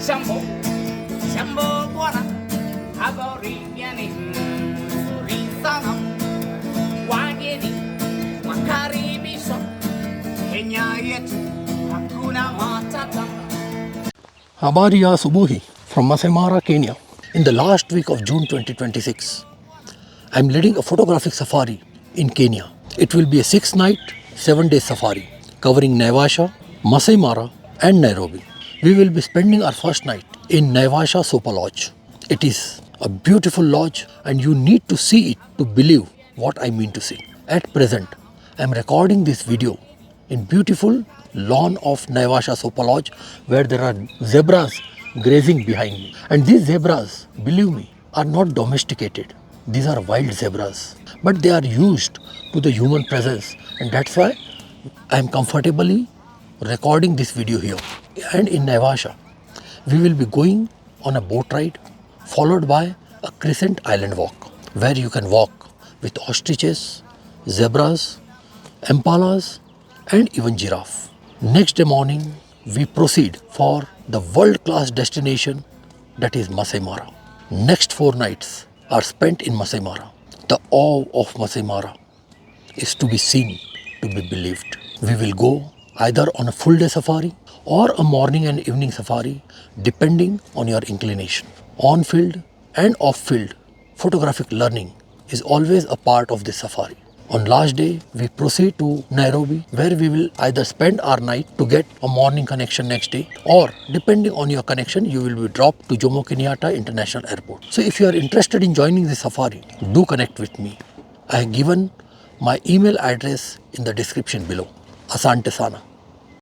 Shambo, Shambo Buona, Aborigiani, Surisana, Wageni, Wakari Biso, Kenya Yetu, Hakuna Matata. Habari ya Subuhi from Maasai Marai, Kenya. In the last week of June 2026, I am leading a photographic safari in Kenya. It will be a 6-night, 7-day safari covering Naivasha, Maasai Mara and Nairobi. We will be spending our first night in Naivasha Sopa Lodge. It is a beautiful lodge and you need to see it to believe what I mean to say. At present, I am recording this video in beautiful lawn of Naivasha Sopa Lodge where there are zebras grazing behind me. And these zebras, believe me, are not domesticated. These are wild zebras. But they are used to the human presence and that's why I am comfortably recording this video here. And in Naivasha, we will be going on a boat ride followed by a crescent island walk where you can walk with ostriches, zebras, impalas and even giraffe. Next day morning, we proceed for the world-class destination that is Maasai Mara. Next 4 nights are spent in Maasai Mara. The awe of Maasai Mara is to be seen, to be believed. We will go either on a full day safari or a morning and evening safari depending on your inclination. On-field and off-field photographic learning is always a part of this safari. On last day, we proceed to Nairobi where we will either spend our night to get a morning connection next day or depending on your connection, you will be dropped to Jomo Kenyatta International Airport. So if you are interested in joining this safari, do connect with me. I have given my email address in the description below. Asante sana.